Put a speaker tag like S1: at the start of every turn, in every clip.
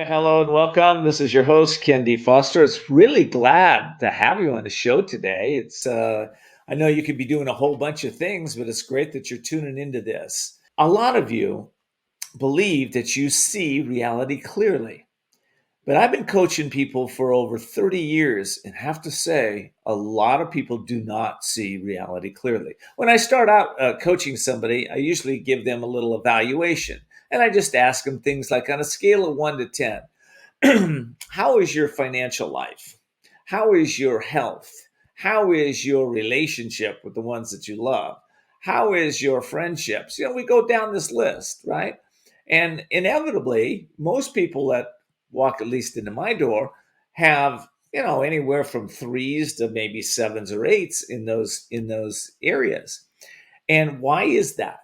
S1: Hello and welcome. This is your host, Foster. It's really glad to have you on the show today. I know you could be doing a whole bunch of things, but it's great that you're tuning into this. A lot of you believe that you see reality clearly, but I've been coaching people for over 30 years and have to say, a lot of people do not see reality clearly. When I start out coaching somebody, I usually give them a little evaluation. And I just ask them things like on a scale of 1 to 10, how is your financial life? How is your health? How is your relationship with the ones that you love? How is your friendships? We go down this list, right? And inevitably, most people that walk at least into my door have, anywhere from threes to maybe sevens or eights in those areas. And why is that?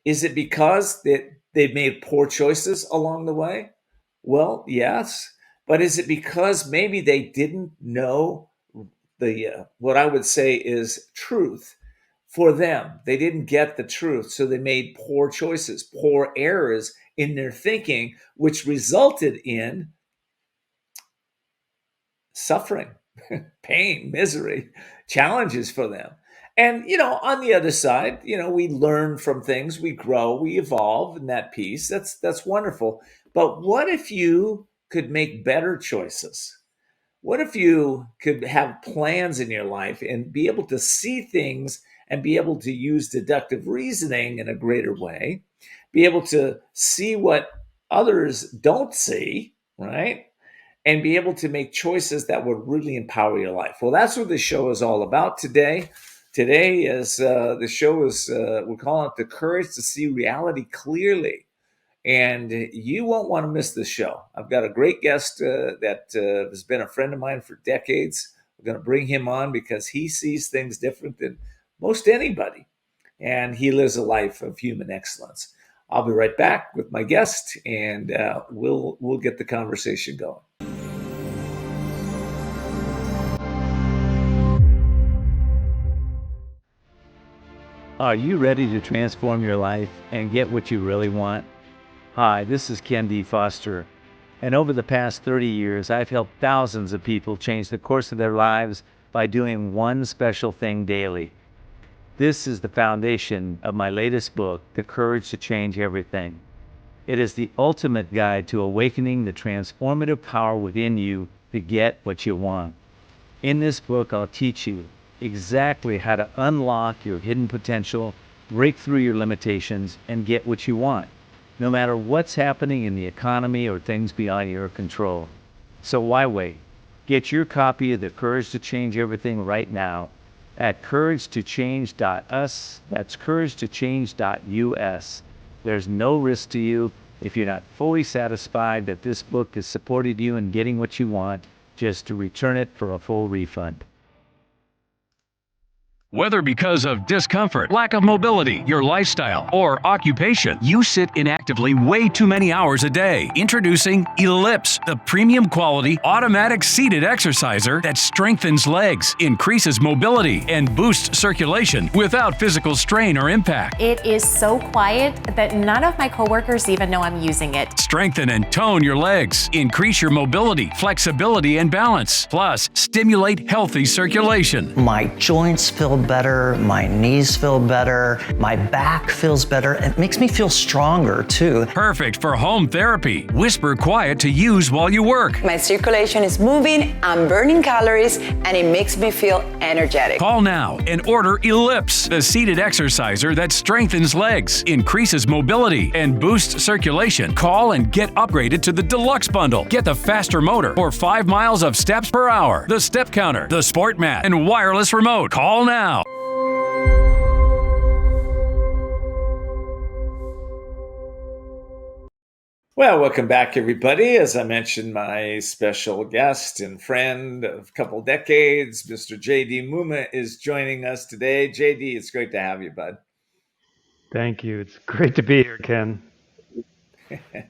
S1: Is it because that they've made poor choices along the way? Well, yes. But is it because maybe they didn't know the what I would say is truth for them? They didn't get the truth, so they made poor choices, poor errors in their thinking, which resulted in suffering, pain, misery, challenges for them. And, on the other side, we learn from things, we grow, we evolve in that piece. That's wonderful. But what if you could make better choices? What if you could have plans in your life and be able to see things and be able to use deductive reasoning in a greater way, be able to see what others don't see, right? And be able to make choices that would really empower your life. Well, that's what the show is all about today. Today is the show is we're calling it the courage to see reality clearly, and you won't want to miss this show. I've got a great guest that has been a friend of mine for decades. We're going to bring him on because he sees things different than most anybody, and he lives a life of human excellence. I'll be right back with my guest, and we'll get the conversation going.
S2: Are you ready to transform your life and get what you really want? Hi, this is Foster, and over the past 30 years, I've helped thousands of people change the course of their lives by doing one special thing daily. This is the foundation of my latest book, The Courage to Change Everything. It is the ultimate guide to awakening the transformative power within you to get what you want. In this book, I'll teach you exactly how to unlock your hidden potential, break through your limitations, and get what you want, no matter what's happening in the economy or things beyond your control. So why wait? Get your copy of The Courage to Change Everything right now at couragetochange.us. That's couragetochange.us. There's no risk to you. If you're not fully satisfied that this book has supported you in getting what you want, just to return it for a full refund.
S3: Whether because of discomfort, lack of mobility, your lifestyle, or occupation, you sit inactively way too many hours a day. Introducing Ellipse, the premium quality automatic seated exerciser that strengthens legs, increases mobility, and boosts circulation without physical strain or impact.
S4: It is so quiet that none of my coworkers even know I'm using it.
S3: Strengthen and tone your legs, increase your mobility, flexibility, and balance. Plus, stimulate healthy circulation.
S5: My joints feel better, my knees feel better, my back feels better. It makes me feel stronger too.
S3: Perfect for home therapy. Whisper quiet to use while you work.
S6: My circulation is moving, I'm burning calories, and it makes me feel energetic.
S3: Call now and order Ellipse, the seated exerciser that strengthens legs, increases mobility, and boosts circulation. Call and get upgraded to the Deluxe Bundle. Get the faster motor or 5 miles of steps per hour, the step counter, the sport mat, and wireless remote. Call now.
S1: Well, welcome back, everybody. As I mentioned, my special guest and friend of a couple decades, Mr. J.D. Mumma, is joining us today. J.D., it's great to have you, bud.
S7: Thank you. It's great to be here, Ken.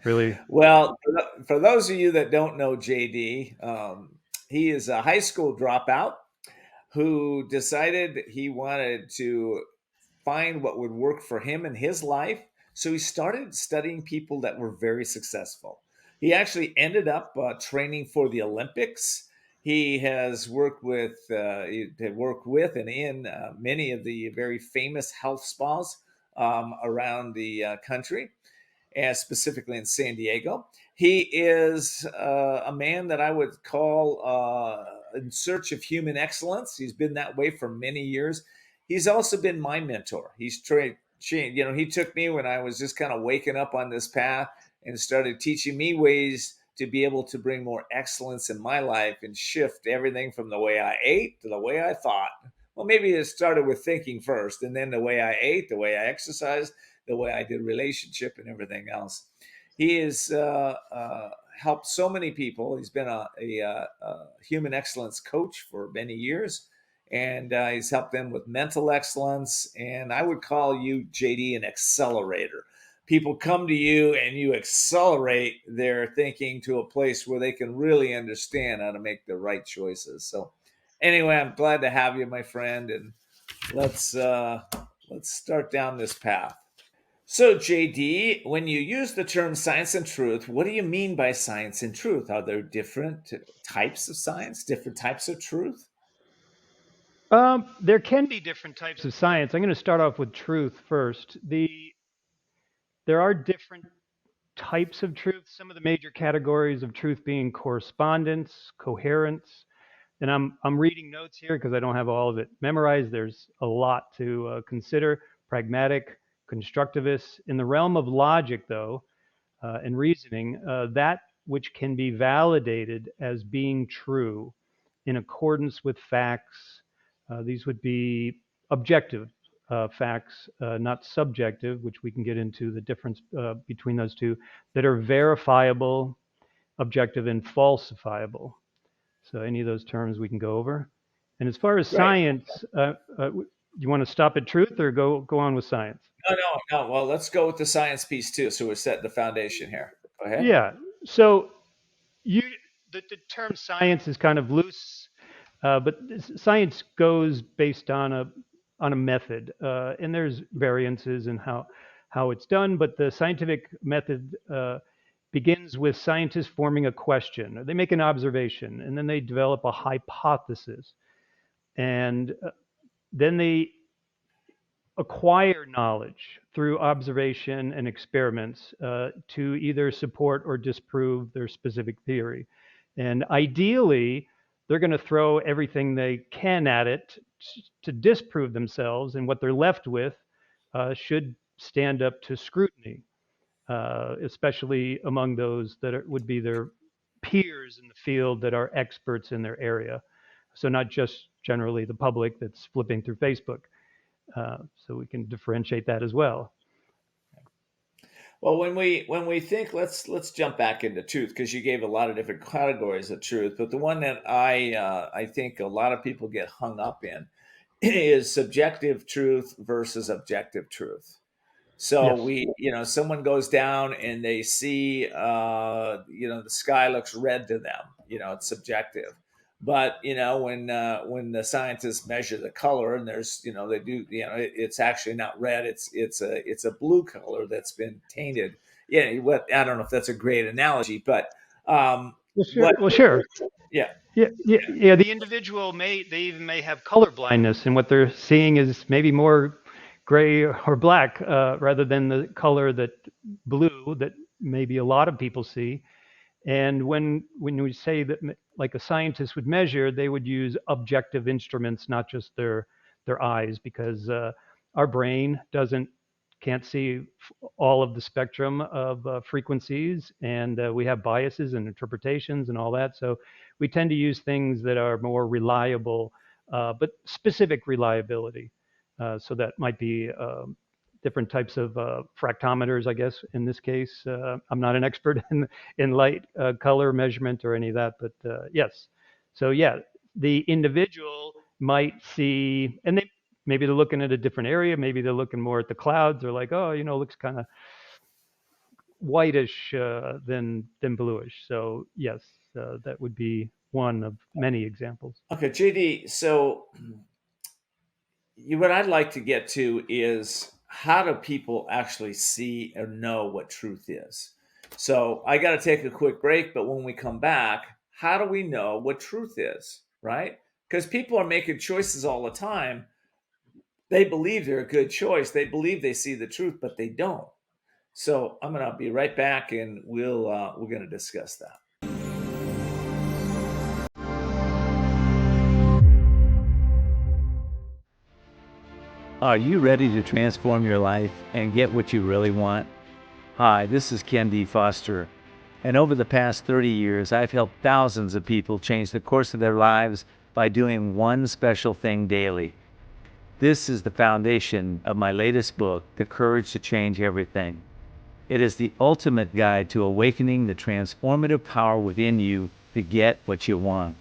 S7: Really.
S1: Well, for those of you that don't know J.D., he is a high school dropout who decided he wanted to find what would work for him in his life. So he started studying people that were very successful. He actually ended up training for the Olympics. He has worked with, and in many of the very famous health spas around the country, and specifically in San Diego. He is a man that I would call in search of human excellence. He's been that way for many years. He's also been my mentor. He took me when I was just kind of waking up on this path and started teaching me ways to be able to bring more excellence in my life and shift everything from the way I ate to the way I thought. Well, maybe it started with thinking first, and then the way I ate, the way I exercised, the way I did relationship, and everything else. He has helped so many people. He's been a human excellence coach for many years, and he's helped them with mental excellence. And I would call you, JD, an accelerator. People come to you and you accelerate their thinking to a place where they can really understand how to make the right choices. So, anyway, I'm glad to have you, my friend, and let's start down this path. So, JD, when you use the term science and truth, what do you mean by science and truth? Are there different types of science, different types of truth?
S7: There can be different types of science. I'm going to start off with truth first. There are different types of truth. Some of the major categories of truth being correspondence, coherence, and I'm reading notes here because I don't have all of it memorized. There's a lot to consider. Pragmatic, constructivist. In the realm of logic, though, and reasoning, that which can be validated as being true in accordance with facts. These would be objective facts, not subjective, which we can get into the difference between those two, that are verifiable, objective, and falsifiable. So any of those terms we can go over. And as far as
S1: Right.
S7: science, you want to stop at truth or go on with science?
S1: No. Well, let's go with the science piece too. So we're setting the foundation here. Go ahead.
S7: Yeah. So you the term science is kind of loose, but science goes based on a method, and there's variances in how it's done. But the scientific method begins with scientists forming a question. They make an observation, and then they develop a hypothesis, and then they acquire knowledge through observation and experiments to either support or disprove their specific theory. And ideally, they're going to throw everything they can at it to disprove themselves, and what they're left with should stand up to scrutiny, especially among those that would be their peers in the field that are experts in their area. So not just generally the public that's flipping through Facebook. So we can differentiate that as well.
S1: Well, when we think, let's jump back into truth, because you gave a lot of different categories of truth, but the one that I think a lot of people get hung up in is subjective truth versus objective truth. So
S7: Yes.
S1: someone goes down and they see, the sky looks red to them. It's subjective. But when the scientists measure the color, and there's, they do, it's actually not red. It's a blue color that's been tainted. Yeah, what I don't know if that's a great analogy, but
S7: Well, sure.
S1: but
S7: Well, sure.
S1: yeah,
S7: Yeah. The individual they even may have color blindness, and what they're seeing is maybe more gray or black rather than the color that blue that maybe a lot of people see. And when we say that, like a scientist would measure, they would use objective instruments, not just their eyes, because our brain can't see all of the spectrum of frequencies, and we have biases and interpretations and all that. So we tend to use things that are more reliable, but specific reliability. So that might be different types of fractometers, I guess, in this case. I'm not an expert in light color measurement or any of that, but yes. So yeah, the individual might see, and maybe they're looking at a different area. Maybe they're looking more at the clouds. They're like, oh, looks kind of whitish than bluish. So yes, that would be one of many examples.
S1: okay, JD. So what I'd like to get to is, how do people actually see or know what truth is? So I got to take a quick break, but when we come back, how do we know what truth is, right? Because people are making choices all the time. They believe they're a good choice. They believe they see the truth, but they don't. So I'm gonna be right back, and we're gonna discuss that.
S2: Are you ready to transform your life and get what you really want? Hi, this is Foster, and over the past 30 years, I've helped thousands of people change the course of their lives by doing one special thing daily. This is the foundation of my latest book, The Courage to Change Everything. It is the ultimate guide to awakening the transformative power within you to get what you want.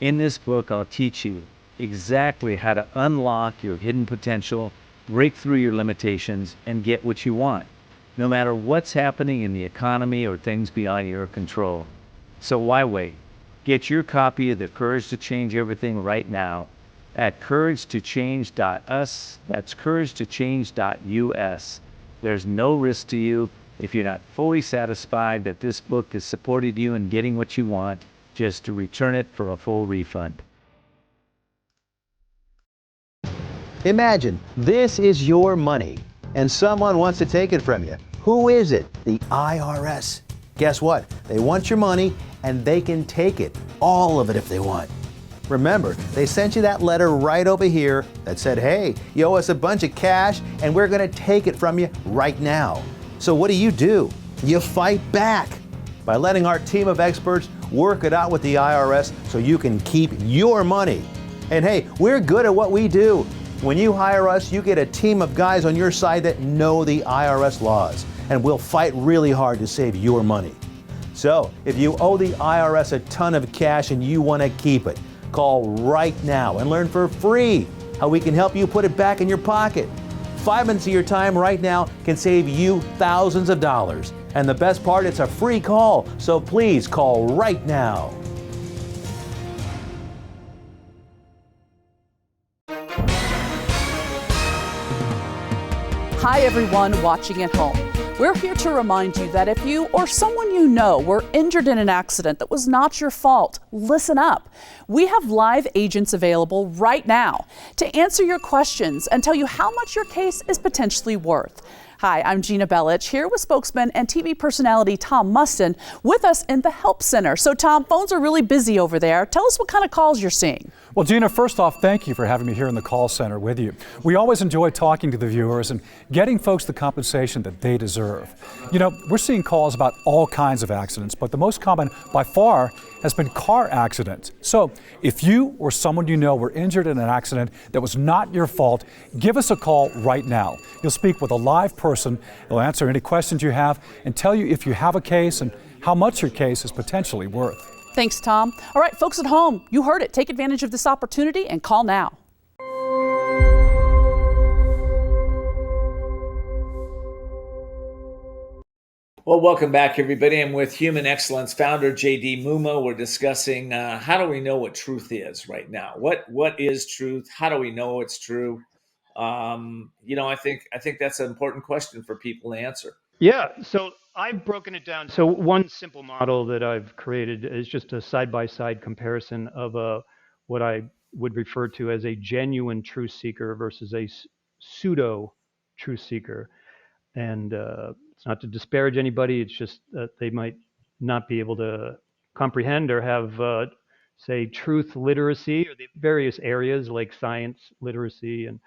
S2: In this book, I'll teach you exactly how to unlock your hidden potential, break through your limitations, and get what you want, no matter what's happening in the economy or things beyond your control. So why wait? Get your copy of The Courage to Change Everything right now at couragetochange.us. That's couragetochange.us. There's no risk to you. If you're not fully satisfied that this book has supported you in getting what you want, just to return it for a full refund.
S8: Imagine this is your money and someone wants to take it from you. Who is it? The IRS. Guess what? They want your money and they can take it, all of it if they want. Remember, they sent you that letter right over here that said, hey, you owe us a bunch of cash and we're going to take it from you right now. So what do? You fight back by letting our team of experts work it out with the IRS so you can keep your money. And hey, we're good at what we do. When you hire us, you get a team of guys on your side that know the IRS laws, and we'll fight really hard to save your money. So if you owe the IRS a ton of cash and you want to keep it, call right now and learn for free how we can help you put it back in your pocket. 5 minutes of your time right now can save you thousands of dollars. And the best part, it's a free call, so please call right now.
S9: Hi everyone watching at home. We're here to remind you that if you or someone you know were injured in an accident that was not your fault, listen up. We have live agents available right now to answer your questions and tell you how much your case is potentially worth. Hi, I'm Gina Bellich, here with spokesman and TV personality Tom Mustin with us in the Help Center. So Tom, phones are really busy over there. Tell us what kind of calls you're seeing.
S10: Well, Gina, first off, thank you for having me here in the call center with you. We always enjoy talking to the viewers and getting folks the compensation that they deserve. You know, we're seeing calls about all kinds of accidents, but the most common by far has been car accidents. So if you or someone you know were injured in an accident that was not your fault, give us a call right now. You'll speak with a live person. They'll answer any questions you have and tell you if you have a case and how much your case is potentially worth.
S9: Thanks, Tom. All right, folks at home, you heard it. Take advantage of this opportunity and call now.
S1: Well, welcome back, everybody. I'm with Human Excellence founder J.D. Mumma. We're discussing how do we know what truth is right now? What is truth? How do we know it's true? I think that's an important question for people to answer.
S7: Yeah, so I've broken it down. So one simple model that I've created is just a side-by-side comparison of what I would refer to as a genuine truth seeker versus a pseudo truth seeker. And it's not to disparage anybody. It's just that they might not be able to comprehend or have, say, truth literacy or the various areas like science literacy and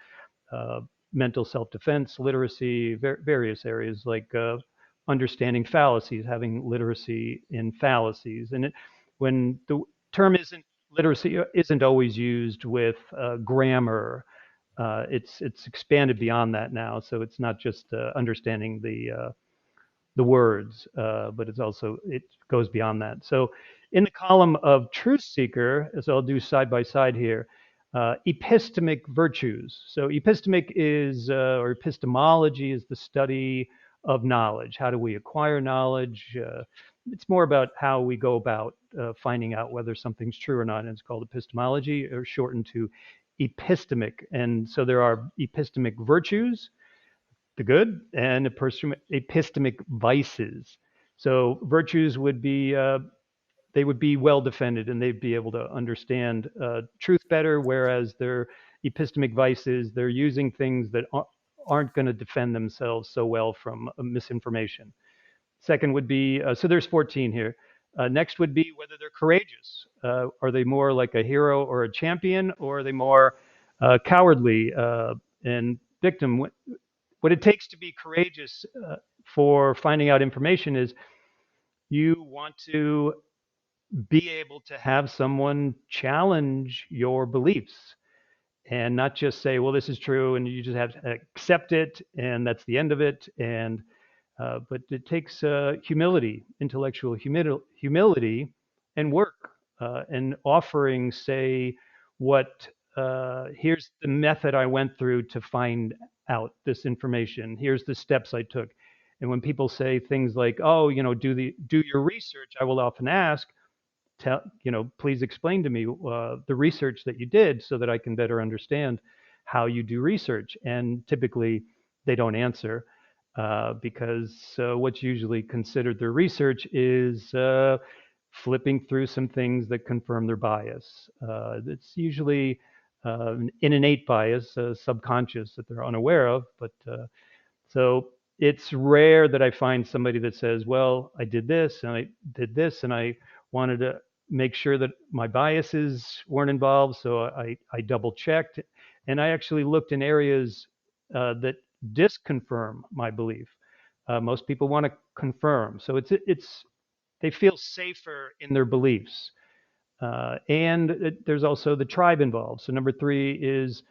S7: mental self-defense literacy, various areas like understanding fallacies, having literacy in fallacies. And when the term literacy isn't always used with grammar, it's expanded beyond that now. So it's not just understanding the words, but it goes beyond that. So in the column of truth seeker, as I'll do side by side here, epistemic virtues. So epistemic is, or epistemology is the study of knowledge. How do we acquire knowledge? It's more about how we go about finding out whether something's true or not. And it's called epistemology, or shortened to epistemic. And so there are epistemic virtues, the good, and epistemic vices. So virtues would be they would be well defended, and they'd be able to understand truth better, whereas their epistemic vices, they're using things that aren't going to defend themselves so well from misinformation. Second would be, so there's 14 here. Next would be whether they're courageous. Are they more like a hero or a champion, or are they more cowardly and victim? What it takes to be courageous for finding out information is you want to be able to have someone challenge your beliefs and not just say, well, this is true, and you just have to accept it, and that's the end of it. And but it takes humility, intellectual humility, and work, and offering, say, what here's the method I went through to find out this information. Here's the steps I took. And when people say things like, "Oh, do your research," I will often ask, please explain to me the research that you did so that I can better understand how you do research. And typically they don't answer because what's usually considered their research is flipping through some things that confirm their bias. It's usually an innate bias, subconscious, that they're unaware of. But so it's rare that I find somebody that says, well, I did this and I did this and I wanted to make sure that my biases weren't involved. So I double checked, and I actually looked in areas that disconfirm my belief. Most people want to confirm. So they feel safer in their beliefs. And there's also the tribe involved. So number 3 is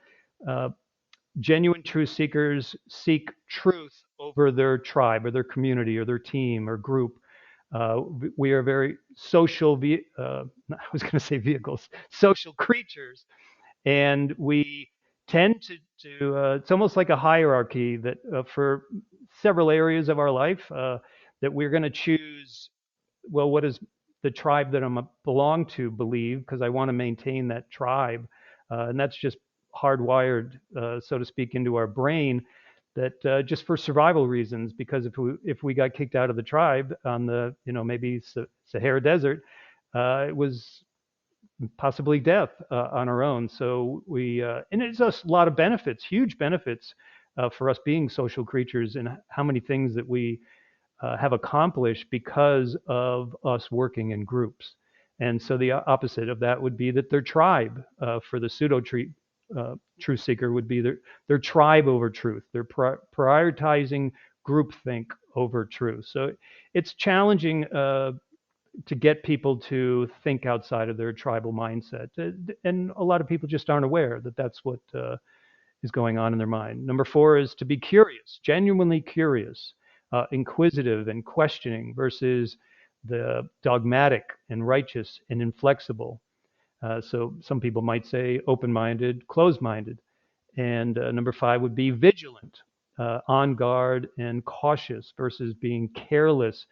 S7: genuine truth seekers seek truth over their tribe or their community or their team or group. We are very social, I was going to say vehicles, social creatures. And we tend to it's almost like a hierarchy that for several areas of our life that we're going to choose, well, what does the tribe that I belong to believe? Because I want to maintain that tribe. And that's just hardwired, so to speak, into our brain, that just for survival reasons, because if we got kicked out of the tribe on the maybe Sahara Desert, it was possibly death on our own. So and it's a lot of benefits, huge benefits for us being social creatures, and how many things that we have accomplished because of us working in groups. And so the opposite of that would be that their tribe, for the truth seeker, would be their tribe over truth. They're prioritizing groupthink over truth. So it's challenging to get people to think outside of their tribal mindset. And a lot of people just aren't aware that that's what is going on in their mind. Number 4 is to be curious, genuinely curious, inquisitive and questioning, versus the dogmatic and righteous and inflexible. So some people might say open-minded, closed-minded. And number 5 would be vigilant, on guard and cautious, versus being careless,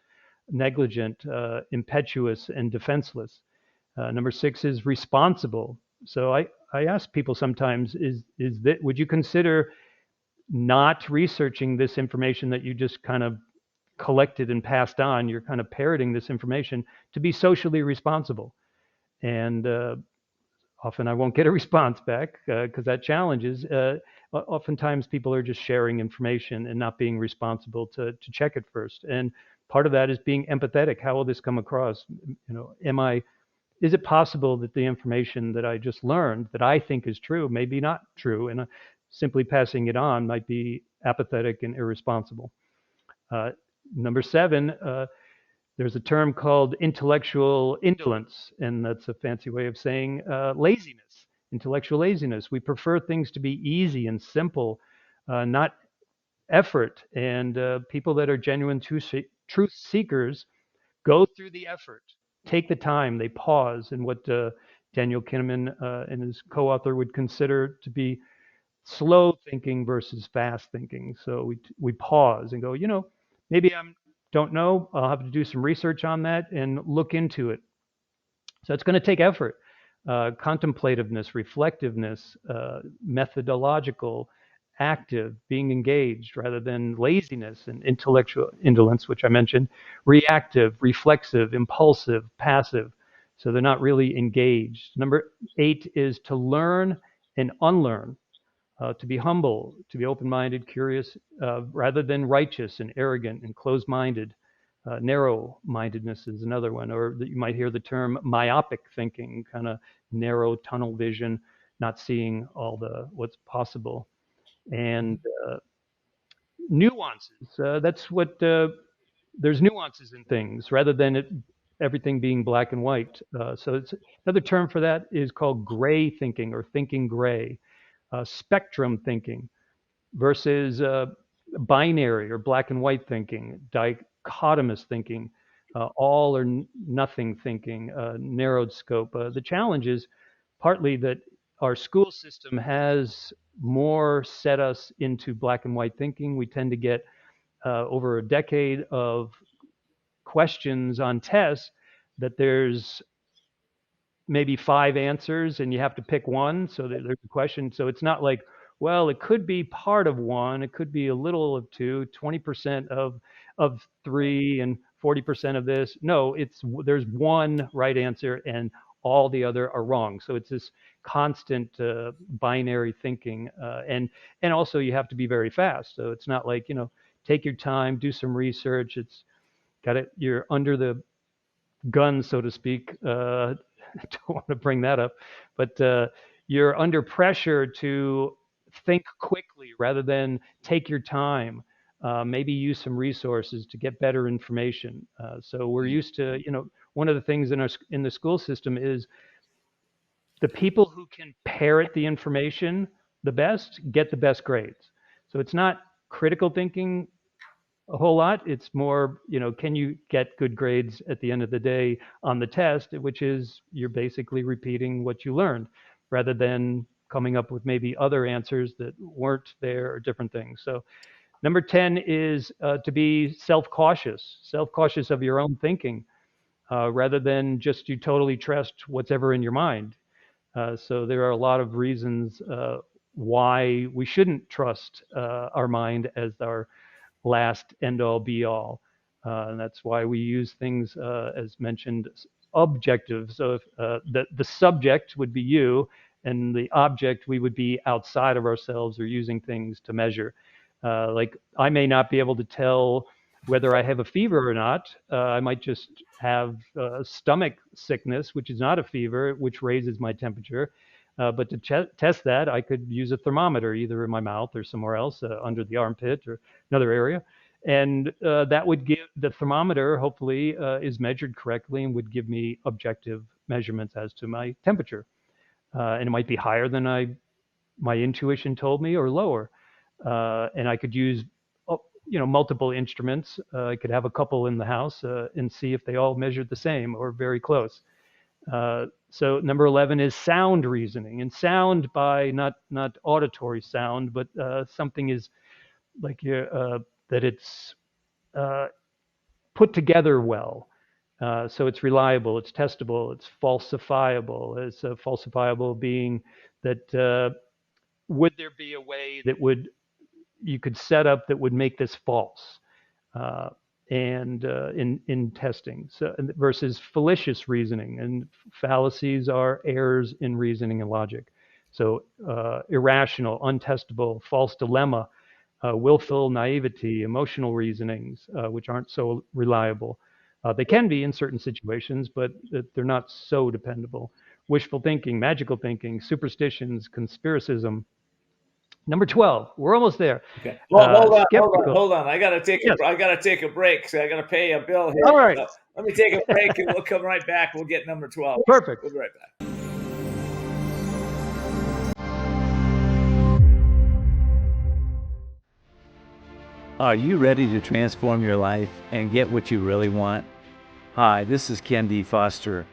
S7: negligent, impetuous, and defenseless. Number 6 is responsible. So I ask people sometimes, would you consider not researching this information that you just kind of collected and passed on? You're kind of parroting this information to be socially responsible. And often I won't get a response back because that challenges. Oftentimes people are just sharing information and not being responsible to check it first. And part of that is being empathetic. How will this come across? Is it possible that the information that I just learned that I think is true may be not true, and simply passing it on might be apathetic and irresponsible? Number 7, there's a term called intellectual indolence, and that's a fancy way of saying laziness, intellectual laziness. We prefer things to be easy and simple, not effort. And people that are genuine truth seekers go through the effort, take the time, they pause, and what Daniel Kahneman and his co-author would consider to be slow thinking versus fast thinking. So we pause and go, maybe I don't know, I'll have to do some research on that and look into it. So it's going to take effort, contemplativeness, reflectiveness, methodological active, being engaged, rather than laziness and intellectual indolence, which I mentioned, reactive, reflexive, impulsive, passive. So they're not really engaged. Number 8 is to learn and unlearn, to be humble, to be open-minded, curious, rather than righteous and arrogant and closed-minded. Narrow-mindedness is another one, or you might hear the term myopic thinking, kind of narrow tunnel vision, not seeing all the what's possible. And nuances. That's what there's nuances in things rather than everything being black and white. So it's another term for that is called gray thinking or thinking gray, spectrum thinking versus binary or black and white thinking, dichotomous thinking, all or nothing thinking, narrowed scope. The challenge is partly that our school system has more set us into black and white thinking. We tend to get over a decade of questions on tests that there's maybe 5 answers and you have to pick one. So there's a question. So it's not like, well, it could be part of one, it could be a little of two, 20% of 3 and 40% of this. No, there's one right answer and all the other are wrong. So it's this constant binary thinking, and also you have to be very fast. So it's not like, take your time, do some research. You're under the gun, so to speak. I don't want to bring that up, but you're under pressure to think quickly rather than take your time. Maybe use some resources to get better information. So we're used to, one of the things in the school system is the people who can parrot the information the best get the best grades. So it's not critical thinking a whole lot. It's more, can you get good grades at the end of the day on the test, which is you're basically repeating what you learned rather than coming up with maybe other answers that weren't there or different things. So number 10 is to be self-cautious of your own thinking, rather than just you totally trust what's ever in your mind. So there are a lot of reasons why we shouldn't trust our mind as our last end-all be-all. And that's why we use things, as mentioned, objective. So if the subject would be you, and the object we would be outside of ourselves or using things to measure. Like I may not be able to tell whether I have a fever or not. I might just have stomach sickness, which is not a fever, which raises my temperature. But to test that, I could use a thermometer either in my mouth or somewhere else, under the armpit or another area. And that would give the thermometer, hopefully, is measured correctly and would give me objective measurements as to my temperature. And it might be higher than my intuition told me or lower. And I could use multiple instruments. I could have a couple in the house and see if they all measured the same or very close. So number 11 is sound reasoning, and sound by not auditory sound, but something is like that it's put together well. So it's reliable, it's testable, it's falsifiable. It's falsifiable being that would there be a way that you could set up that would make this false? And in testing, so versus fallacious reasoning, and fallacies are errors in reasoning and logic. So irrational, untestable, false dilemma, willful naivety, emotional reasonings, which aren't so reliable. They can be in certain situations, but they're not so dependable. Wishful thinking, magical thinking, superstitions, conspiracism. Number 12, we're almost there.
S1: Okay. Well, hold on. I gotta take a break. So I gotta pay a bill here.
S7: All right.
S1: So let me take a break, and we'll come right back. We'll get number 12.
S7: Perfect.
S1: We'll be right back.
S2: Are you ready to transform your life and get what you really want? Hi, this is kendfoster,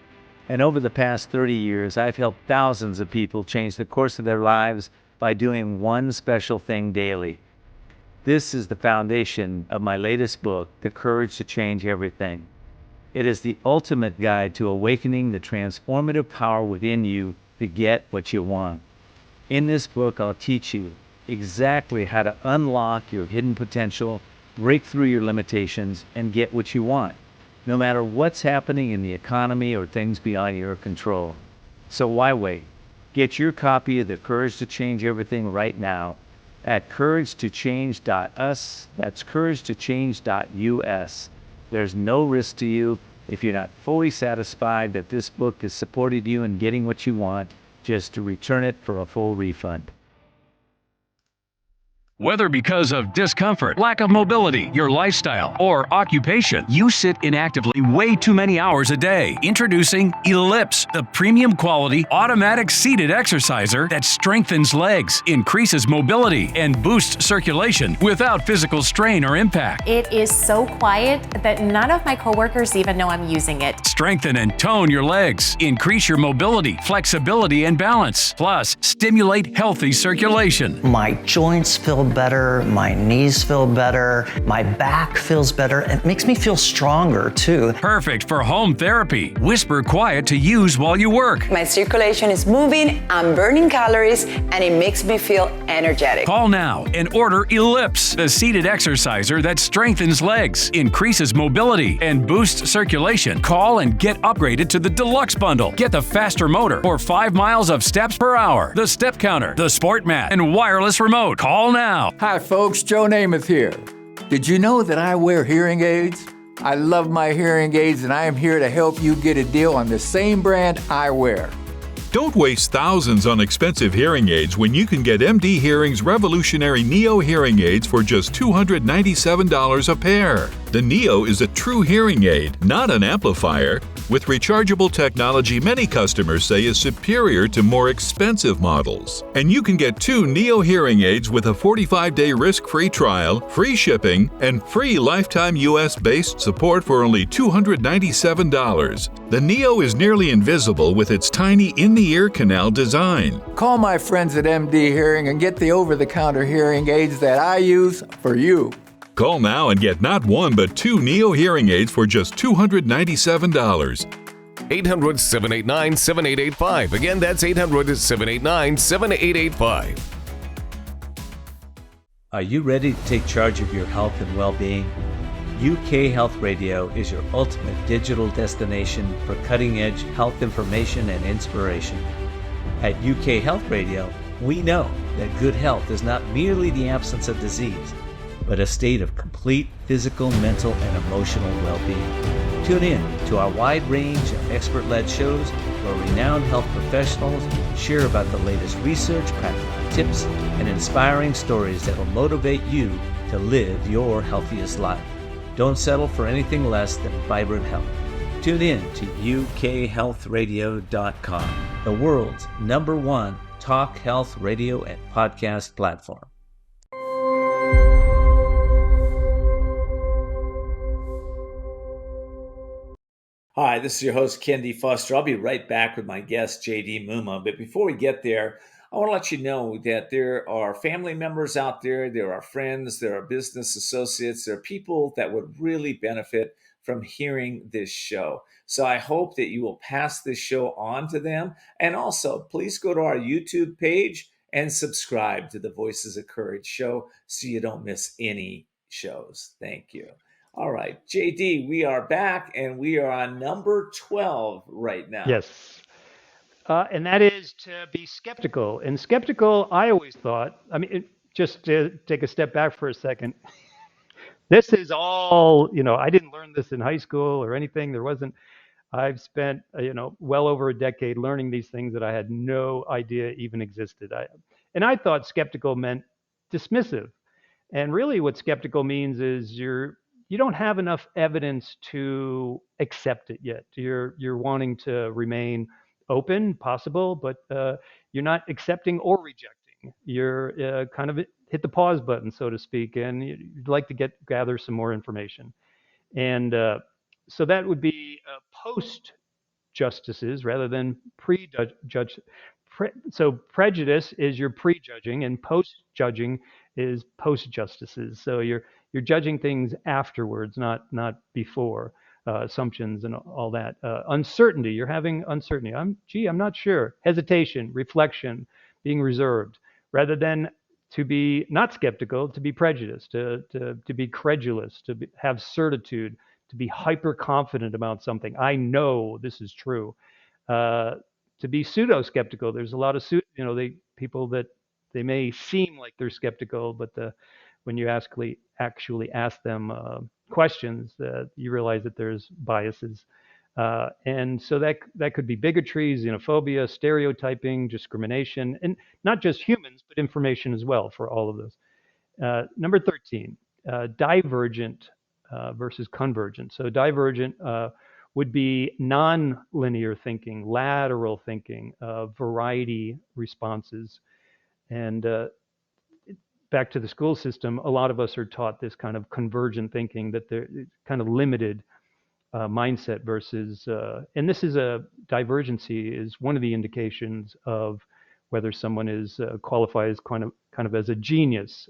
S2: and over the past 30 years, I've helped thousands of people change the course of their lives by doing one special thing daily. This is the foundation of my latest book, The Courage to Change Everything. It is the ultimate guide to awakening the transformative power within you to get what you want. In this book, I'll teach you exactly how to unlock your hidden potential, break through your limitations, and get what you want, no matter what's happening in the economy or things beyond your control. So why wait? Get your copy of The Courage to Change Everything right now at couragetochange.us. That's couragetochange.us. There's no risk to you. If you're not fully satisfied that this book has supported you in getting what you want, just to return it for a full refund.
S3: Whether because of discomfort, lack of mobility, your lifestyle, or occupation, you sit inactively way too many hours a day. Introducing Ellipse, the premium quality automatic seated exerciser that strengthens legs, increases mobility, and boosts circulation without physical strain or impact.
S4: It is so quiet that none of my coworkers even know I'm using it.
S3: Strengthen and tone your legs, increase your mobility, flexibility, and balance. Plus, stimulate healthy circulation.
S5: My joints feel better, my knees feel better, my back feels better. It makes me feel stronger too.
S3: Perfect for home therapy. Whisper quiet to use while you work.
S6: My circulation is moving, I'm burning calories, and it makes me feel energetic.
S3: Call now and order Ellipse, the seated exerciser that strengthens legs, increases mobility, and boosts circulation. Call and get upgraded to the deluxe bundle. Get the faster motor or 5 miles of steps per hour, the step counter, the sport mat, and wireless remote. Call now.
S11: Hi folks, Joe Namath here. Did you know that I wear hearing aids? I love my hearing aids and I am here to help you get a deal on the same brand I wear.
S12: Don't waste thousands on expensive hearing aids when you can get MD Hearing's revolutionary Neo hearing aids for just $297 a pair. The Neo is a true hearing aid, not an amplifier. With rechargeable technology many customers say is superior to more expensive models. And you can get 2 Neo hearing aids with a 45-day risk-free trial, free shipping, and free lifetime US-based support for only $297. The Neo is nearly invisible with its tiny in-the-ear canal design.
S11: Call my friends at MD Hearing and get the over-the-counter hearing aids that I use for you.
S12: Call now and get not 1 but 2 Neo hearing aids for just $297.
S13: 800-789-7885. Again, that's 800-789-7885.
S2: Are you ready to take charge of your health and well-being? UK Health Radio is your ultimate digital destination for cutting-edge health information and inspiration. At UK Health Radio, we know that good health is not merely the absence of disease, but a state of complete physical, mental, and emotional well-being. Tune in to our wide range of expert-led shows where renowned health professionals share about the latest research, practical tips, and inspiring stories that will motivate you to live your healthiest life. Don't settle for anything less than vibrant health. Tune in to ukhealthradio.com, the world's #1 talk health radio and podcast platform.
S1: Hi, this is your host, Ken Foster. I'll be right back with my guest, JD Mumma. But before we get there, I want to let you know that there are family members out there are friends, there are business associates, there are people that would really benefit from hearing this show. So I hope that you will pass this show on to them. And also, please go to our YouTube page and subscribe to the Voices of Courage show so you don't miss any shows. Thank you. All right, JD, we are back and we are on number 12 right now.
S7: Yes. And that is to be skeptical. And skeptical, I always thought, just to take a step back for a second, this is all, I didn't learn this in high school or anything. I've spent, well over a decade learning these things that I had no idea even existed. I thought skeptical meant dismissive. And really what skeptical means is you don't have enough evidence to accept it yet. You're wanting to remain open, possible, but you're not accepting or rejecting. You're kind of hit the pause button, so to speak, and you'd like to gather some more information. And so that would be post justices rather than prejudge. So prejudice is your prejudging, and post-judging is post-justices. So you're judging things afterwards, not before. Assumptions and all that. Uncertainty, you're having uncertainty. I'm not sure. Hesitation, reflection, being reserved, rather than to be not skeptical, to be prejudiced, to be credulous, have certitude, to be hyper confident about something. I know this is true. To be pseudo skeptical. There's a lot of people that they may seem like they're skeptical, but when you actually ask them questions, you realize that there's biases. And so that could be bigotry, xenophobia, stereotyping, discrimination, and not just humans, but information as well for all of those. Number 13, divergent versus convergent. So divergent would be non-linear thinking, lateral thinking, variety responses. And back to the school system, a lot of us are taught this kind of convergent thinking, that they're kind of limited mindset versus, and this is a divergency is one of the indications of whether someone is qualified as kind of as a genius.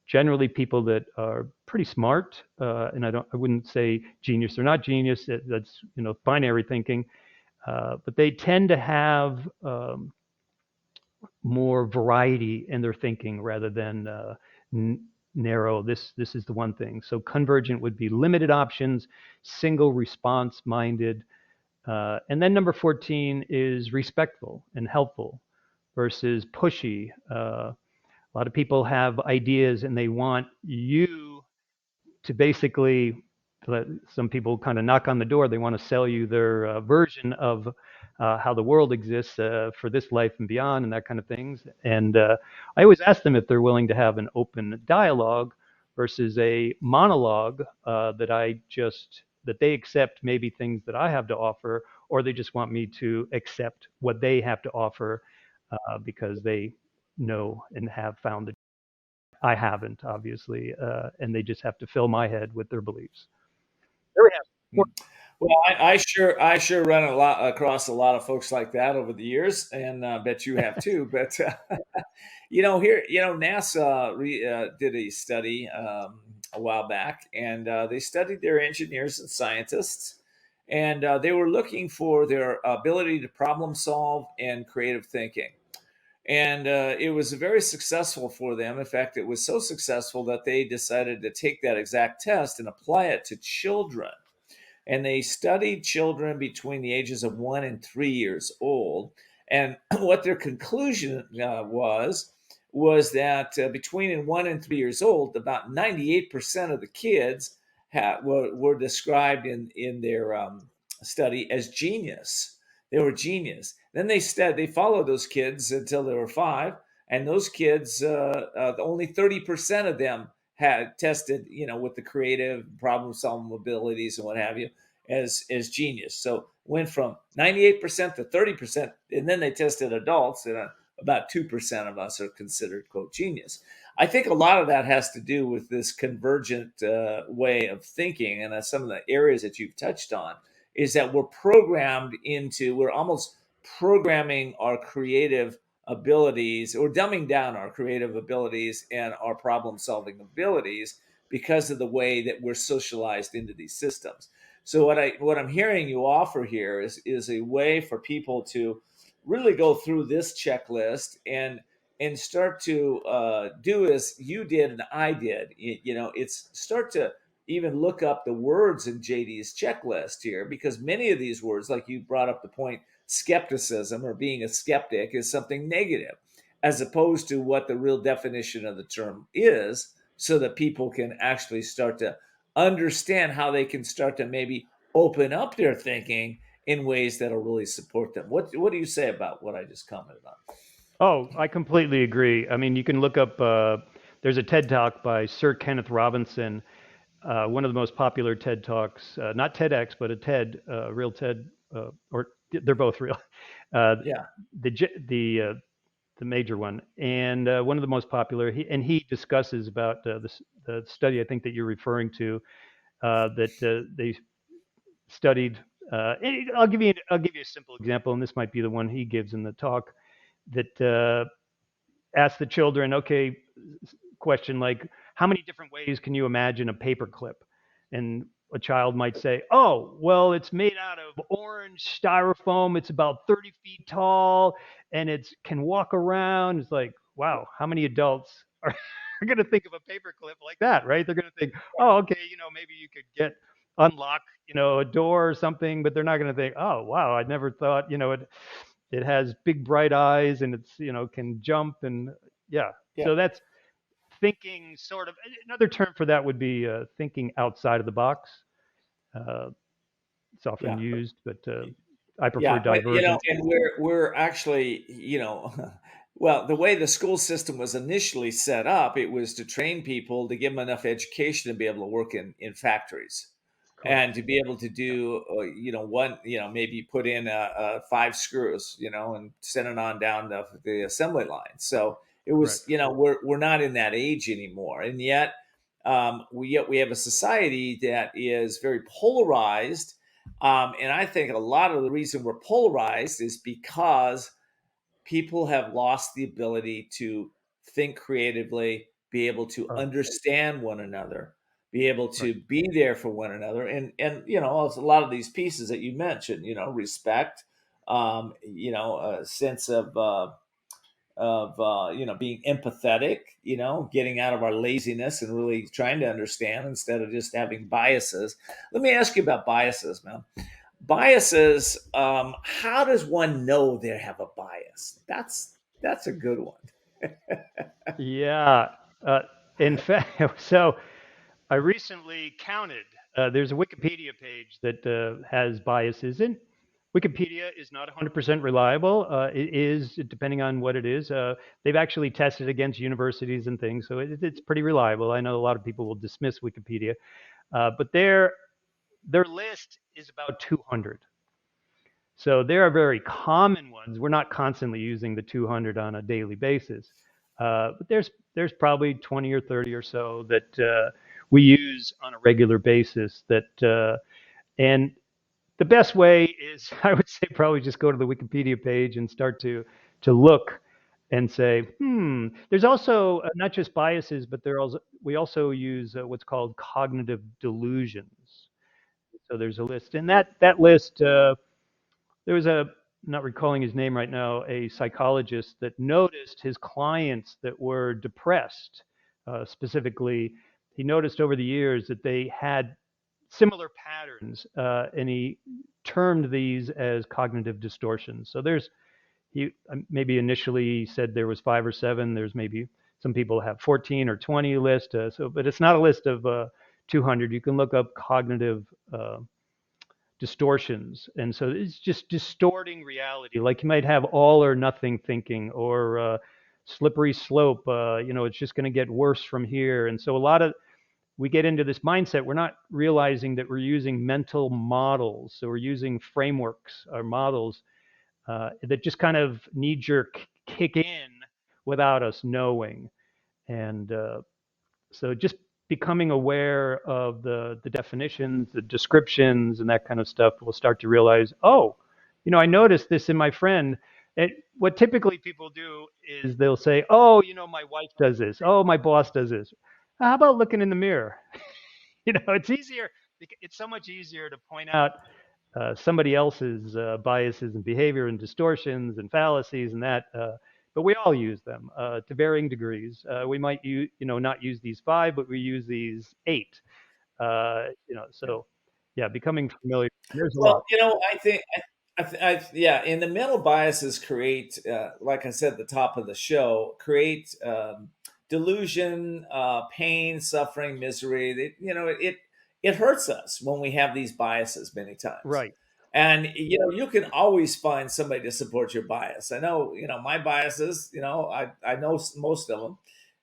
S7: Generally, people that are pretty smart, and I wouldn't say genius or not genius. That's binary thinking, but they tend to have more variety in their thinking rather than narrow. This is the one thing. So convergent would be limited options, single response minded. And then number 14 is respectful and helpful versus pushy. A lot of people have ideas and they want you to basically, some people kind of knock on the door. They want to sell you their version of how the world exists for this life and beyond, and that kind of things. And I always ask them if they're willing to have an open dialogue versus a monologue that they accept maybe things that I have to offer, or they just want me to accept what they have to offer because they know and have found that I haven't, obviously, and they just have to fill my head with their beliefs. There we have it.
S1: Well, I sure run across a lot of folks like that over the years, and I bet you have too. But NASA did a study a while back, and they studied their engineers and scientists, and they were looking for their ability to problem solve and creative thinking. And it was very successful for them. In fact, it was so successful that they decided to take that exact test and apply it to children. And they studied children between the ages of 1 and 3 years old. And what their conclusion was that between 1 and 3 years old, about 98% of the kids were described in their study as genius. They were genius. Then they followed those kids until they were 5, and those kids, only 30% of them had tested, with the creative problem-solving abilities and what have you, as genius. So went from 98% to 30%, and then they tested adults, and about 2% of us are considered, quote, genius. I think a lot of that has to do with this convergent way of thinking, and that's some of the areas that you've touched on, is that we're almost programming our creative abilities or dumbing down our creative abilities and our problem solving abilities because of the way that we're socialized into these systems. So what I'm hearing you offer here is a way for people to really go through this checklist and start to do as you did and I did. It's start to even look up the words in JD's checklist here, because many of these words, like you brought up the point, skepticism or being a skeptic is something negative, as opposed to what the real definition of the term is, so that people can actually start to understand how they can start to maybe open up their thinking in ways that'll really support them. What do you say about what I just commented on?
S7: Oh, I completely agree. I mean, you can look up, there's a TED Talk by Sir Kenneth Robinson, one of the most popular TED Talks, not TEDx, but a TED, real TED, or they're both real.
S1: Yeah.
S7: The major one, and one of the most popular. He discusses about the study I think that you're referring to, that they studied. I'll give you a simple example, and this might be the one he gives in the talk, that asks the children, okay, question like, how many different ways can you imagine a paperclip? And a child might say, oh, well, it's made out of orange styrofoam. It's about 30 feet tall, and it can walk around. It's like, wow, how many adults are, are going to think of a paperclip like that, right? They're going to think, oh, okay, maybe you could unlock, a door or something, but they're not going to think, oh, wow, I never thought, it has big bright eyes and it's, can jump and yeah.
S1: Yeah.
S7: So that's thinking sort of, another term for that would be thinking outside of the box. It's often used, but I prefer
S1: But
S7: divergence.
S1: and we're actually, well, the way the school system was initially set up, it was to train people to give them enough education to be able to work in factories. And to be able to do, one, maybe put in 5 screws, and send it on down the assembly line. So it was, we're not in that age anymore, and yet we have a society that is very polarized, and I think a lot of the reason we're polarized is because people have lost the ability to think creatively, be able to understand one another, be able to be there for one another, and a lot of these pieces that you mentioned, respect, a sense of being empathetic, getting out of our laziness and really trying to understand instead of just having biases. Let me ask you about biases, man. Biases. How does one know they have a bias? That's a good one.
S7: Yeah. In fact, so I recently counted. There's a Wikipedia page that has biases in. Wikipedia is not 100% reliable. It is, depending on what it is. They've actually tested against universities and things, so it's pretty reliable. I know a lot of people will dismiss Wikipedia, but their list is about 200. So there are very common ones. We're not constantly using the 200 on a daily basis, but there's probably 20 or 30 or so that we use on a regular basis. And the best way is, I would say, probably just go to the Wikipedia page and start to look and say, There's also not just biases, but we also use what's called cognitive delusions. So there's a list, and that list. There was not recalling his name right now, a psychologist that noticed his clients that were depressed, specifically. He noticed over the years that they had similar patterns, and he termed these as cognitive distortions. So he maybe initially said there was 5 or 7. There's maybe some people have 14 or 20 list. But it's not a list of 200. You can look up cognitive distortions, and so it's just distorting reality. Like you might have all or nothing thinking, or slippery slope. It's just going to get worse from here. And so we get into this mindset. We're not realizing that we're using mental models. So we're using frameworks or models that just kind of knee-jerk kick in without us knowing. And so just becoming aware of the definitions, the descriptions, and that kind of stuff, we'll start to realize, I noticed this in my friend. What typically people do is they'll say, my wife does this. Oh, my boss does this. How about looking in the mirror? It's easier. It's so much easier to point out somebody else's biases and behavior and distortions and fallacies and that. But we all use them to varying degrees. We might not use these 5, but we use these 8. So yeah, becoming familiar. There's a lot.
S1: I think, and the mental biases create, like I said at the top of the show, create delusion, pain, suffering, misery. It hurts us when we have these biases many times.
S7: Right.
S1: And you can always find somebody to support your bias. I know, my biases. I know most of them,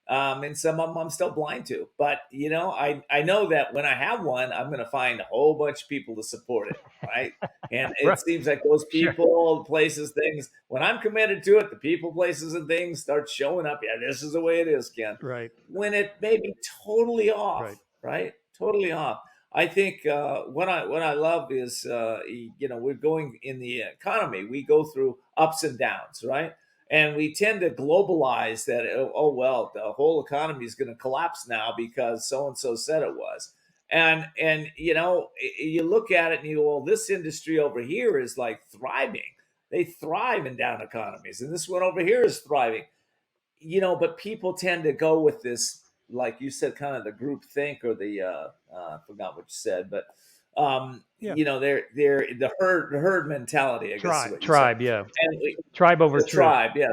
S1: and some of them I'm still blind to. But I know that when I have one, I'm going to find a whole bunch of people to support it, right? And it seems like those people, places, things. When I'm committed to it, the people, places, and things start showing up. Yeah, this is the way it is, Ken.
S7: Right.
S1: When it may be totally off, right? Totally off. I think what I love is we're going in the economy. We go through ups and downs, right? And we tend to globalize that. The whole economy is going to collapse now because so and so said it was. And you look at it and you go, well, this industry over here is like thriving. They thrive in down economies, and this one over here is thriving. but people tend to go with this, like you said, kind of the group think, or the I forgot what you said, but they're the herd mentality, I guess is what you said.
S7: Tribe, yeah.
S1: And
S7: Tribe over
S1: the
S7: truth.
S1: tribe, yeah,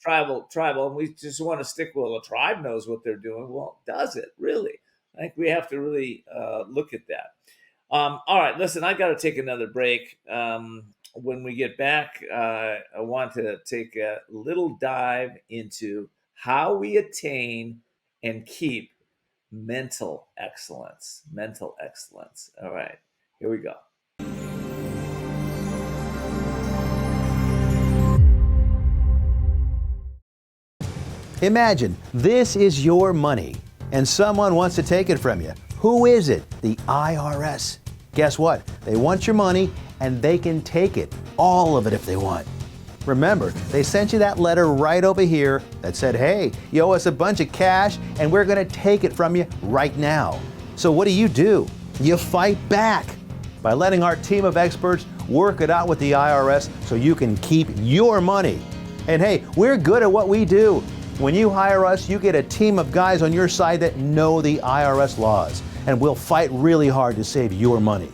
S1: tribal, and we just want to stick. Well, the tribe knows what they're doing. Well, does it really? I think we have to really look at that. All right, listen, I got to take another break. When we get back, I want to take a little dive into how we attain and keep mental excellence. Mental excellence. All right, here we go.
S8: Imagine this is your money and someone wants to take it from you. Who is it? The IRS. Guess what? They want your money and they can take it, all of it if they want. Remember, they sent you that letter right over here that said, hey, you owe us a bunch of cash and we're going to take it from you right now. So what do? You fight back by letting our team of experts work it out with the IRS so you can keep your money. And hey, we're good at what we do. When you hire us, you get a team of guys on your side that know the IRS laws, and we'll fight really hard to save your money.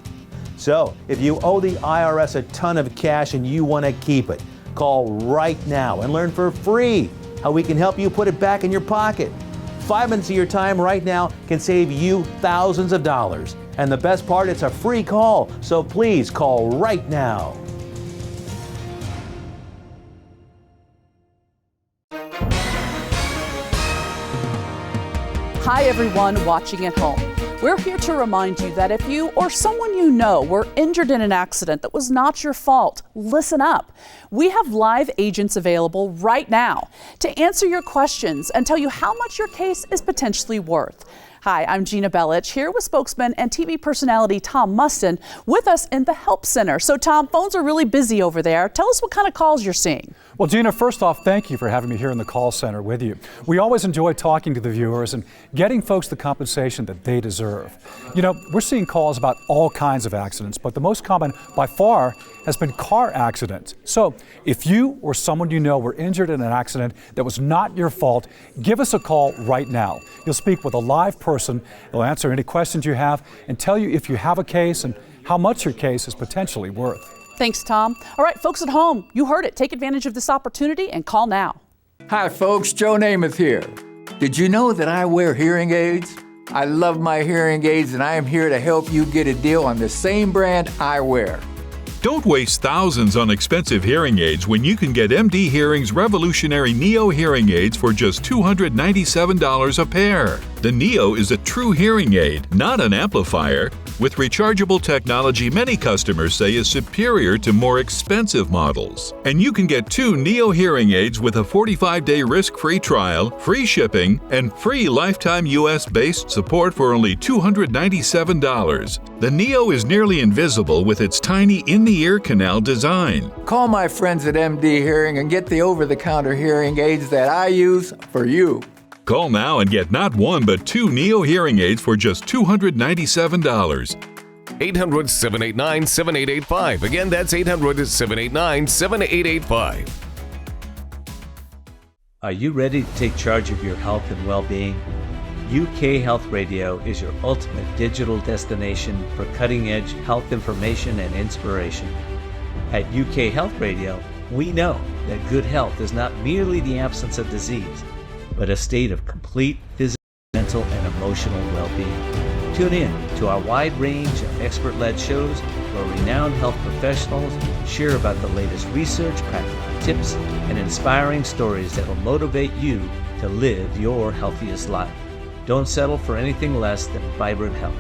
S8: So, if you owe the IRS a ton of cash and you want to keep it, call right now and learn for free how we can help you put it back in your pocket. 5 minutes of your time right now can save you thousands of dollars. And the best part, it's a free call, so please call right now.
S9: Hi, everyone watching at home. We're here to remind you that if you or someone you know were injured in an accident that was not your fault, listen up. We have live agents available right now to answer your questions and tell you how much your case is potentially worth. Hi, I'm Gina Bellich, here with spokesman and TV personality Tom Mustin with us in the Help Center. So Tom, phones are really busy over there. Tell us what kind of calls you're seeing.
S10: Well, Gina, first off, thank you for having me here in the call center with you. We always enjoy talking to the viewers and getting folks the compensation that they deserve. You know, we're seeing calls about all kinds of accidents, but the most common by far has been car accidents. So if you or someone you know were injured in an accident that was not your fault, give us a call right now. You'll speak with a live person. They'll answer any questions you have and tell you if you have a case and how much your case is potentially worth.
S9: Thanks, Tom. All right, folks at home, you heard it. Take advantage of this opportunity and call now.
S11: Hi folks, Joe Namath here. Did you know that I wear hearing aids? I love my hearing aids and I am here to help you get a deal on the same brand I wear.
S12: Don't waste thousands on expensive hearing aids when you can get MD Hearing's revolutionary Neo hearing aids for just $297 a pair. The Neo is a true hearing aid, not an amplifier, with rechargeable technology many customers say is superior to more expensive models. And you can get 2 Neo hearing aids with a 45-day risk-free trial, free shipping, and free lifetime US-based support for only $297. The Neo is nearly invisible with its tiny in-the-ear canal design.
S11: Call my friends at MD Hearing and get the over-the-counter hearing aids that I use for you.
S12: Call now and get not 1 but 2 Neo hearing aids for just $297.
S13: 800-789-7885. Again, that's 800-789-7885.
S2: Are you ready to take charge of your health and well-being? UK Health Radio is your ultimate digital destination for cutting-edge health information and inspiration. At UK Health Radio, we know that good health is not merely the absence of disease, but a state of complete physical, mental, and emotional well-being. Tune in to our wide range of expert-led shows where renowned health professionals share about the latest research, practical tips, and inspiring stories that will motivate you to live your healthiest life. Don't settle for anything less than vibrant health.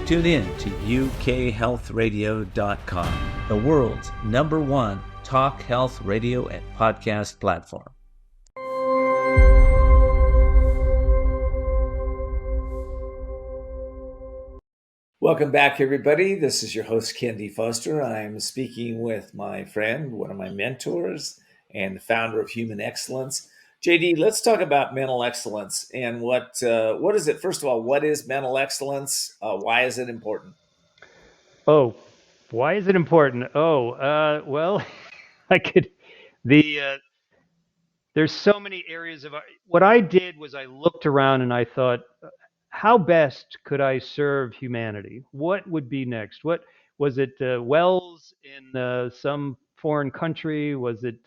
S2: Tune in to ukhealthradio.com, the world's #1 talk health radio and podcast platform.
S1: Welcome back, everybody. This is your host, Kendi Foster. I'm speaking with my friend, one of my mentors, and the founder of Human Excellence. JD, let's talk about mental excellence and what is it? First of all, what is mental excellence? Why is it important?
S7: Oh, why is it important? Well, I could there's there's so many areas of what I did was I looked around and I thought, how best could I serve humanity? What would be next? What was it? Wells in some foreign country? Was it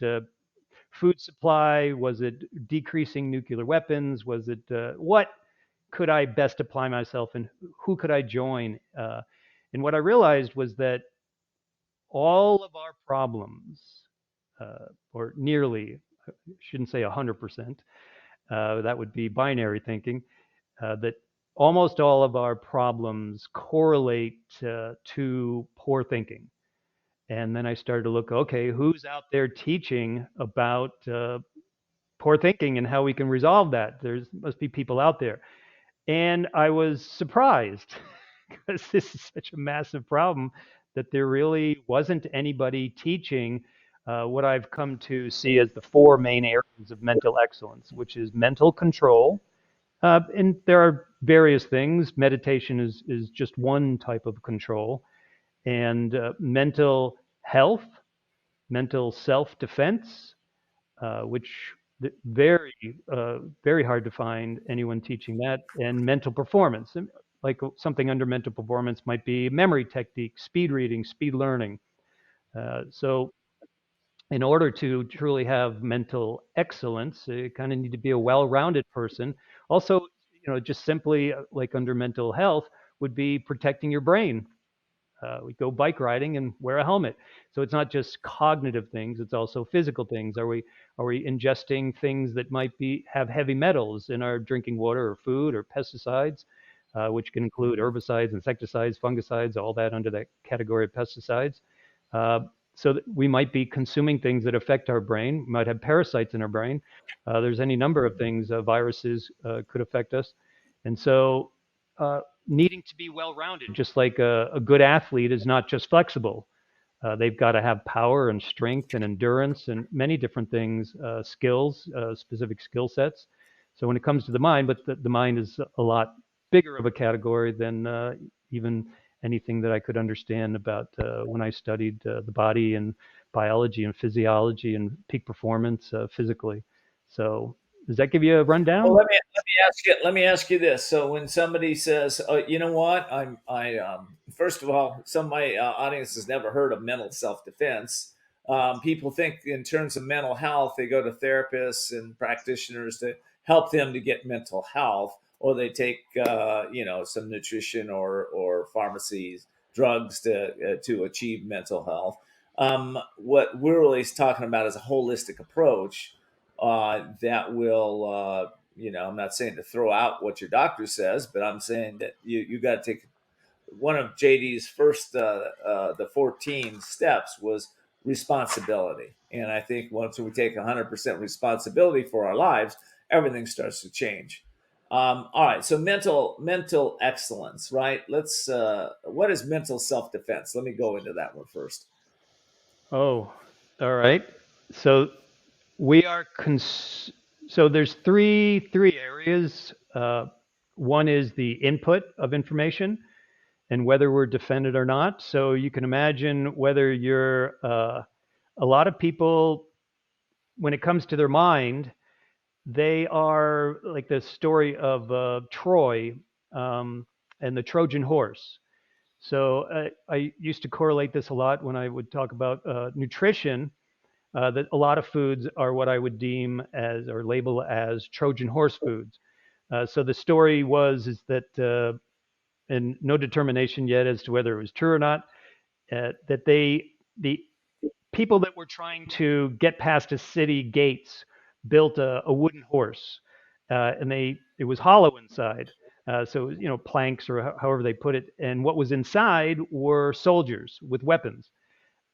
S7: food supply? Was it decreasing nuclear weapons? Was it what could I best apply myself and who could I join? And what I realized was that all of our problems, or nearly, I shouldn't say 100%, that would be binary thinking, that almost all of our problems correlate to poor thinking. And then I started to look, okay, who's out there teaching about poor thinking and how we can resolve that? There must be people out there. And I was surprised because this is such a massive problem that there really wasn't anybody teaching what I've come to see as the four main areas of mental excellence, which is mental control. And there are various things. Meditation is just one type of control. And mental health, mental self-defense, which very, very hard to find anyone teaching that, and mental performance. Like something under mental performance might be memory technique, speed reading, speed learning. So in order to truly have mental excellence, you kind of need to be a well-rounded person. Also, just simply like under mental health would be protecting your brain. We go bike riding and wear a helmet. So it's not just cognitive things; it's also physical things. Are we ingesting things that might have heavy metals in our drinking water or food or pesticides, which can include herbicides, insecticides, fungicides, all that under that category of pesticides. So that we might be consuming things that affect our brain. We might have parasites in our brain. There's any number of things. Viruses could affect us, and so needing to be well-rounded, just like a good athlete is not just flexible. They've got to have power and strength and endurance and many different things, skills, specific skill sets. So when it comes to the mind, but the mind is a lot bigger of a category than even anything that I could understand about when I studied the body and biology and physiology and peak performance physically. So does that give you a rundown?
S1: Well, let me ask you this. So when somebody says, "Oh, you know what? First of all, some of my audience has never heard of mental self-defense. People think in terms of mental health, they go to therapists and practitioners to help them to get mental health, or they take some nutrition or pharmacies drugs to achieve mental health. What we're really talking about is a holistic approach that will, I'm not saying to throw out what your doctor says, but I'm saying that you got to take one of JD's first, the 14 steps was responsibility. And I think once we take 100% responsibility for our lives, everything starts to change. All right. So mental excellence, right? What is mental self-defense? Let me go into that one first.
S7: Oh, all right. So we are so there's three areas. One is the input of information and whether we're defended or not. So you can imagine whether you're a lot of people, when it comes to their mind, they are like the story of Troy and the Trojan horse. So I used to correlate this a lot when I would talk about nutrition. That a lot of foods are what I would deem as or label as Trojan horse foods. So the story is that, and no determination yet as to whether it was true or not, that the people that were trying to get past a city gates built a wooden horse, and it was hollow inside. So planks or however they put it, and what was inside were soldiers with weapons.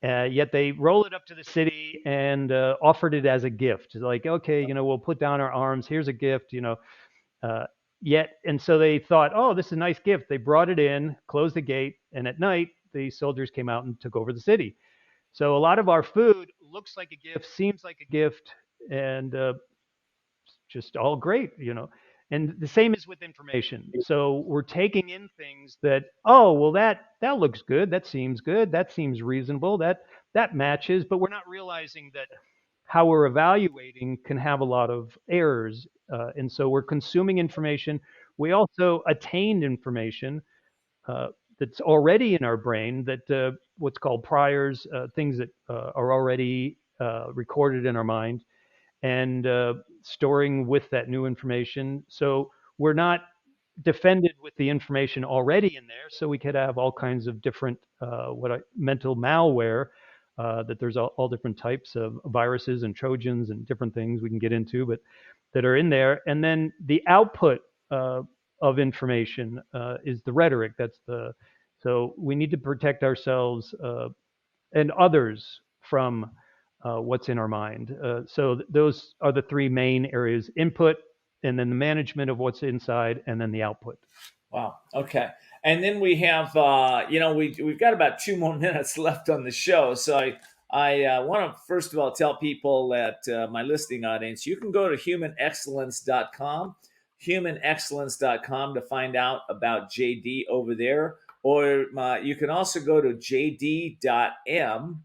S7: Yet they roll it up to the city and offered it as a gift. Like, okay, we'll put down our arms. Here's a gift, and so they thought, oh, this is a nice gift. They brought it in, closed the gate, and at night the soldiers came out and took over the city. So a lot of our food looks like a gift, seems like a gift, and just all great, And the same is with information. So we're taking in things that, oh, well, that looks good. That seems good. That seems reasonable. That matches. But we're not realizing that how we're evaluating can have a lot of errors. And so we're consuming information. We also attained information uh, that's already in our brain, that what's called priors, things that are already recorded in our mind, and storing with that new information. So we're not defended with the information already in there. So we could have all kinds of different mental malware. That there's all different types of viruses and Trojans and different things we can get into, but that are in there. And then the output of information is the rhetoric. So we need to protect ourselves and others from what's in our mind. So those are the three main areas: input, and then the management of what's inside, and then the output.
S1: Wow. Okay. And then we have, we've got about 2 more minutes left on the show. So I want to first of all tell people that my listening audience, you can go to humanexcellence.com, humanexcellence.com to find out about JD over there. Or you can also go to jd.m.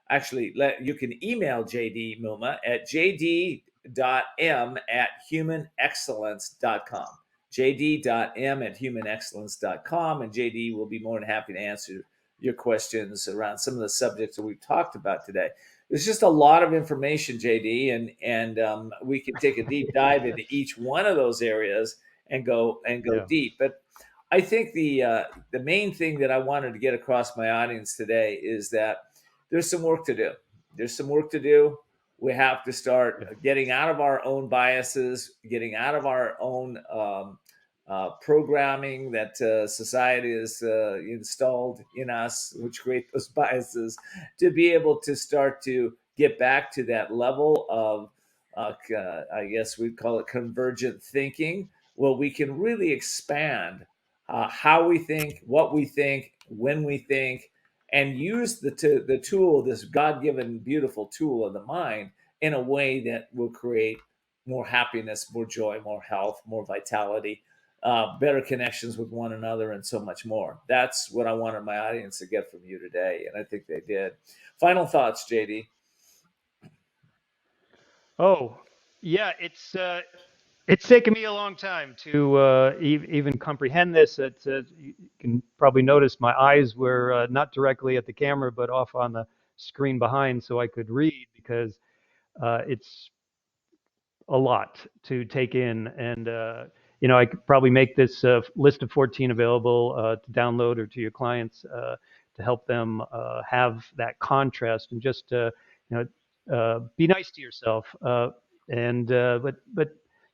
S1: Actually, you can email JD Mumma at jd.m@humanexcellence.com. jd.m@humanexcellence.com, and JD will be more than happy to answer your questions around some of the subjects that we've talked about today. There's just a lot of information, JD, and we can take a deep dive into each one of those areas and go deep. But I think the main thing that I wanted to get across my audience today is that there's some work to do. There's some work to do. We have to start getting out of our own biases, getting out of our own programming that society has installed in us, which create those biases, to be able to start to get back to that level of, I guess we'd call it convergent thinking, where we can really expand how we think, what we think, when we think, and use the tool, this God-given beautiful tool of the mind, in a way that will create more happiness, more joy, more health, more vitality, better connections with one another, and so much more. That's what I wanted my audience to get from you today, and I think they did. Final thoughts, JD?
S7: Oh, yeah, it's taken me a long time to even comprehend this. You can probably notice my eyes were not directly at the camera, but off on the screen behind, so I could read, because it's a lot to take in. And I could probably make this list of 14 available to download or to your clients to help them have that contrast, and just be nice to yourself, but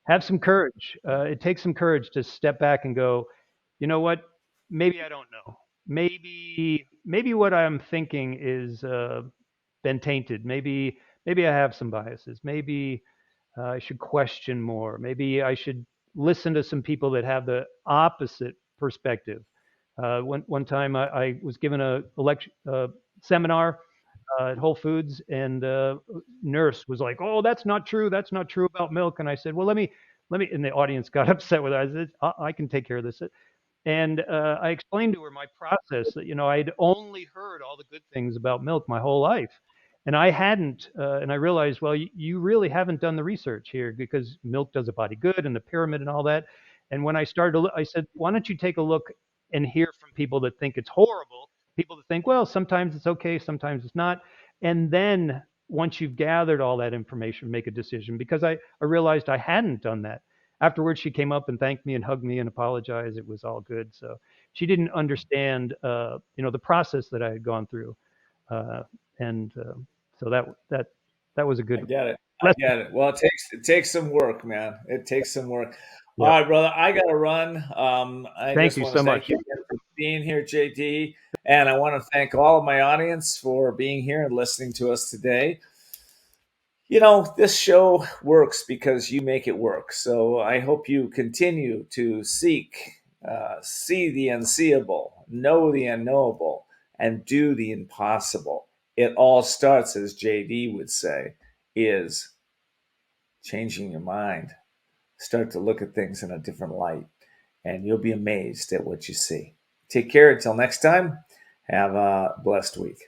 S7: have some courage. It takes some courage to step back and go, you know what? Maybe I don't know. Maybe what I'm thinking is been tainted. Maybe I have some biases. Maybe I should question more. Maybe I should listen to some people that have the opposite perspective. One time I was given a lecture seminar at Whole Foods, and nurse was like, "Oh, that's not true. That's not true about milk." And I said, "Well, let me." And the audience got upset with her. I said, "I can take care of this." And I explained to her my process, that I'd only heard all the good things about milk my whole life, and I hadn't. And I realized, well, you really haven't done the research here, because milk does a body good, and the pyramid and all that. And when I started to look, I said, "Why don't you take a look and hear from people that think it's horrible, people that think, well, sometimes it's okay, sometimes it's not." And then once you've gathered all that information, make a decision. Because I realized I hadn't done that. Afterwards, she came up and thanked me and hugged me and apologized. It was all good. So she didn't understand, the process that I had gone through. And so that was a good.
S1: I get it. I get it. Well, it takes some work, man. It takes some work. All right, brother. I got to run.
S7: Thank you so much
S1: you for being here, JD. And I want to thank all of my audience for being here and listening to us today. This show works because you make it work. So I hope you continue to seek, see the unseeable, know the unknowable, and do the impossible. It all starts, as JD would say, is changing your mind. Start to look at things in a different light, and you'll be amazed at what you see. Take care until next time. Have a blessed week.